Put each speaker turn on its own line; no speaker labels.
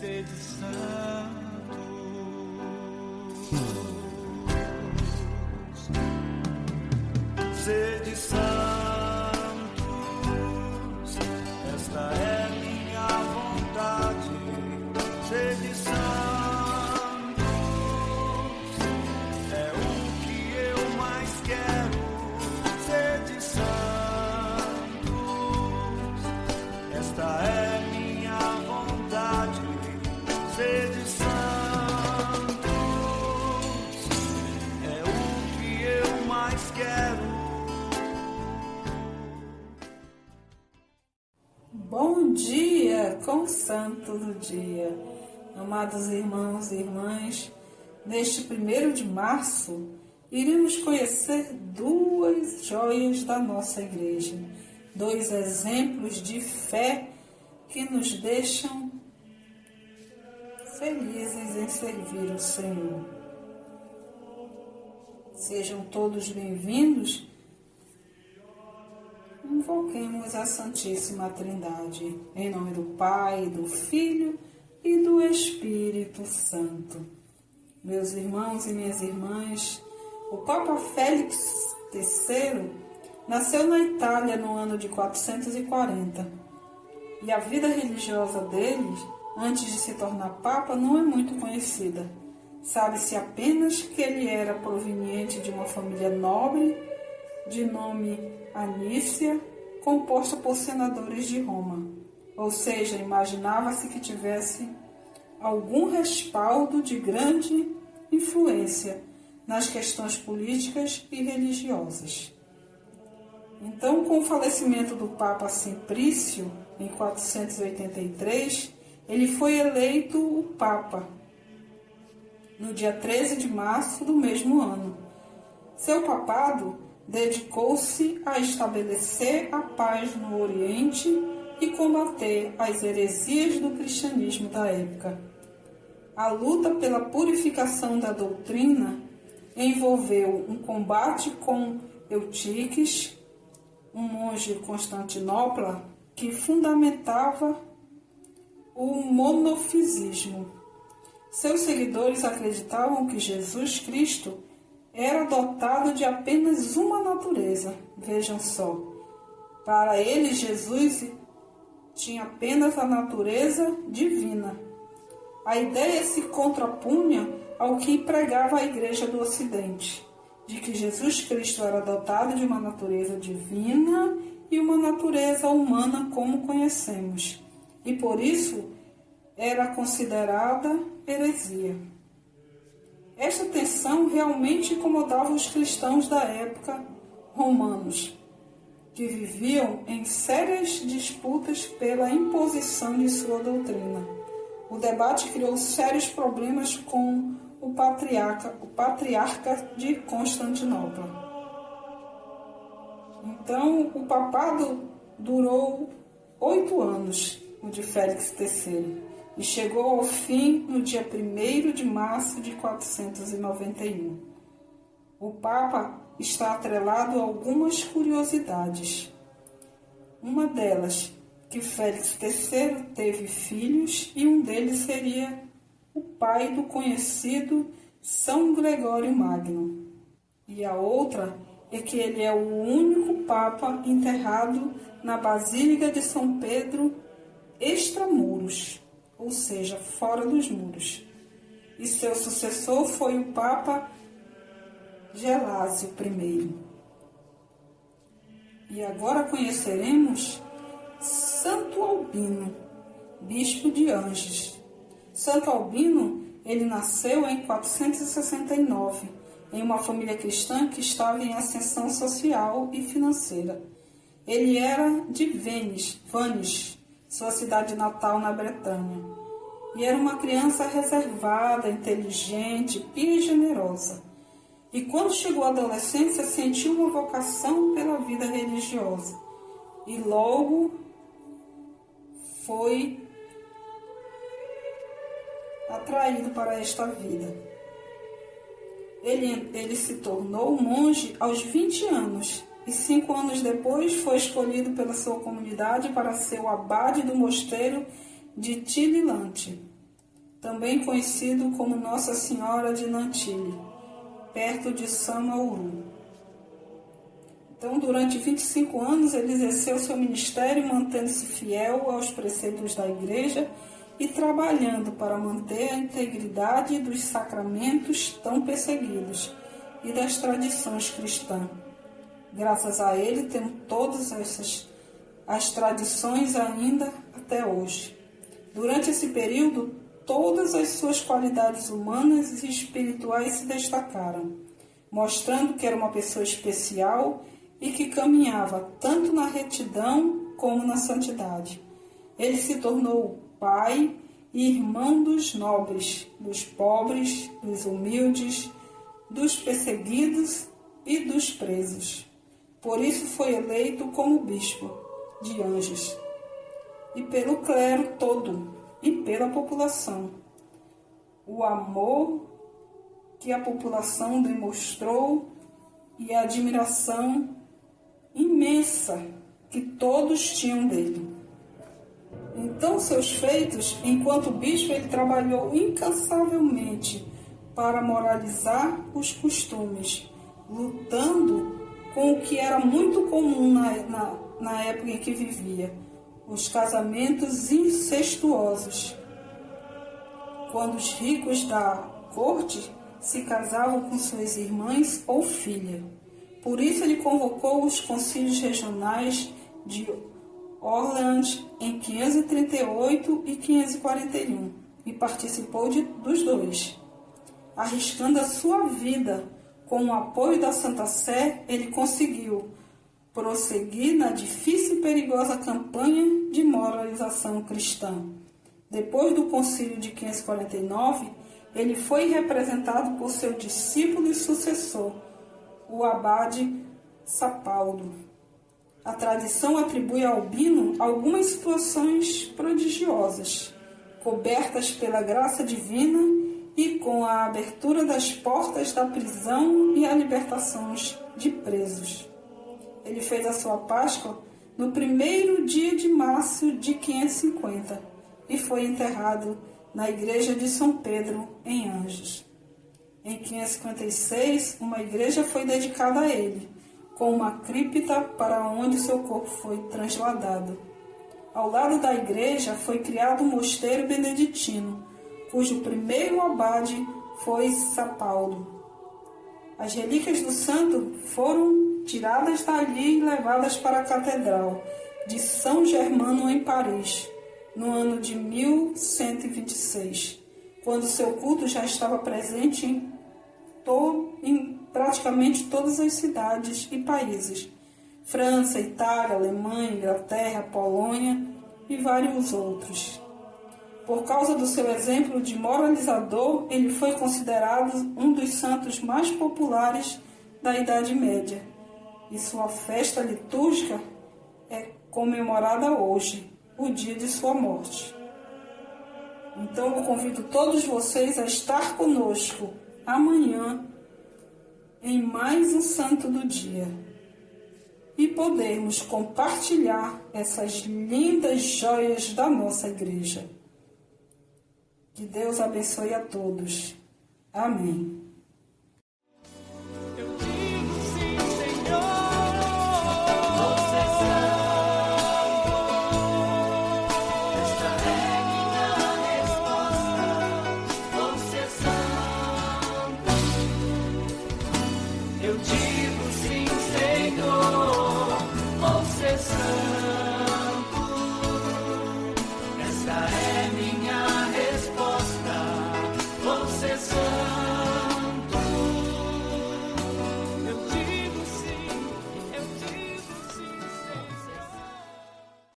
sede santos, sede santos, esta é minha vontade, sede santos, é o que eu mais quero, sede santos, esta é minha vontade, sede santos, é o que eu mais quero.
Bom dia com o Santo do Dia, amados irmãos e irmãs. Neste 1º de março, iremos conhecer duas joias da nossa igreja, dois exemplos de fé que nos deixam felizes em servir o Senhor. Sejam todos bem-vindos. Invoquemos a Santíssima Trindade, em nome do Pai, do Filho e do Espírito Santo. Meus irmãos e minhas irmãs, o Papa Félix III nasceu na Itália no ano de 440, e a vida religiosa dele, antes de se tornar Papa, não é muito conhecida. Sabe-se apenas que ele era proveniente de uma família nobre, de nome Anícia, composta por senadores de Roma, ou seja, imaginava-se que tivesse algum respaldo de grande influência nas questões políticas e religiosas. Então, com o falecimento do Papa Simprício, em 483, ele foi eleito o Papa, no dia 13 de março do mesmo ano. Seu papado dedicou-se a estabelecer a paz no Oriente e combater as heresias do cristianismo da época. A luta pela purificação da doutrina envolveu um combate com Eutiques, um monge de Constantinopla que fundamentava o monofisismo. Seus seguidores acreditavam que Jesus Cristo era dotado de apenas uma natureza. Vejam só, para eles Jesus tinha apenas a natureza divina. A ideia se contrapunha ao que pregava a Igreja do Ocidente, de que Jesus Cristo era dotado de uma natureza divina e uma natureza humana como conhecemos, e por isso era considerada heresia. Esta tensão realmente incomodava os cristãos da época romanos, que viviam em sérias disputas pela imposição de sua doutrina. O debate criou sérios problemas com o patriarca de Constantinopla. Então, o papado durou 8 anos, o de Félix III, e chegou ao fim no dia 1º de março de 491. O Papa está atrelado a algumas curiosidades. Uma delas, que Félix III teve filhos e um deles seria o pai do conhecido São Gregório Magno. E a outra é que ele é o único Papa enterrado na Basílica de São Pedro extramuros, ou seja, fora dos muros. E seu sucessor foi o Papa Gelásio I. E agora conheceremos Santo Albino, bispo de Angers. Santo Albino, ele nasceu em 469, em uma família cristã que estava em ascensão social e financeira. Ele era de Vannes, sua cidade natal na Bretanha, e era uma criança reservada, inteligente, pia e generosa. E quando chegou à adolescência, sentiu uma vocação pela vida religiosa, e logo foi atraído para esta vida. Ele se tornou monge aos 20 anos e 5 anos depois foi escolhido pela sua comunidade para ser o abade do mosteiro de Tililante. também conhecido como Nossa Senhora de Nantilly, perto de Samauru. Então, durante 25 anos, ele exerceu seu ministério, mantendo-se fiel aos preceitos da Igreja e trabalhando para manter a integridade dos sacramentos tão perseguidos e das tradições cristãs. Graças a ele, temos todas as tradições ainda até hoje. Durante esse período, todas as suas qualidades humanas e espirituais se destacaram, mostrando que era uma pessoa especial e que caminhava tanto na retidão como na santidade. Ele se tornou pai e irmão dos nobres, dos pobres, dos humildes, dos perseguidos e dos presos. Por isso foi eleito como bispo de Anjos, e pelo clero todo, e pela população. O amor que a população demonstrou e a admiração imensa que todos tinham dele. Então, seus feitos, enquanto bispo, ele trabalhou incansavelmente para moralizar os costumes, lutando com o que era muito comum na época em que vivia, os casamentos incestuosos, quando os ricos da corte se casavam com suas irmãs ou filhas. Por isso ele convocou os concílios regionais de Orleans em 538 e 541 e participou dos dois. Arriscando a sua vida com o apoio da Santa Sé, ele conseguiu prosseguir na difícil e perigosa campanha de moralização cristã. Depois do concílio de 549, ele foi representado por seu discípulo e sucessor, o abade Sapaldo. A tradição atribui a Albino algumas situações prodigiosas, cobertas pela graça divina e com a abertura das portas da prisão e a libertação de presos. Ele fez a sua Páscoa no 1º dia de março de 550 e foi enterrado na igreja de São Pedro, em Anjos. Em 556, uma igreja foi dedicada a ele, com uma cripta para onde seu corpo foi transladado. Ao lado da igreja foi criado um mosteiro beneditino, cujo primeiro abade foi Sapaldo. As relíquias do santo foram tiradas dali e levadas para a Catedral de São Germano, em Paris, no ano de 1126, quando seu culto já estava presente em praticamente todas as cidades e países: França, Itália, Alemanha, Inglaterra, Polônia e vários outros. Por causa do seu exemplo de moralizador, ele foi considerado um dos santos mais populares da Idade Média, e sua festa litúrgica é comemorada hoje, o dia de sua morte. Então eu convido todos vocês a estar conosco amanhã em mais um Santo do Dia e podermos compartilhar essas lindas joias da nossa igreja. Que Deus abençoe a todos. Amém.
Eu digo sim, Senhor. Você esta é minha resposta. Você santo. Eu digo sim,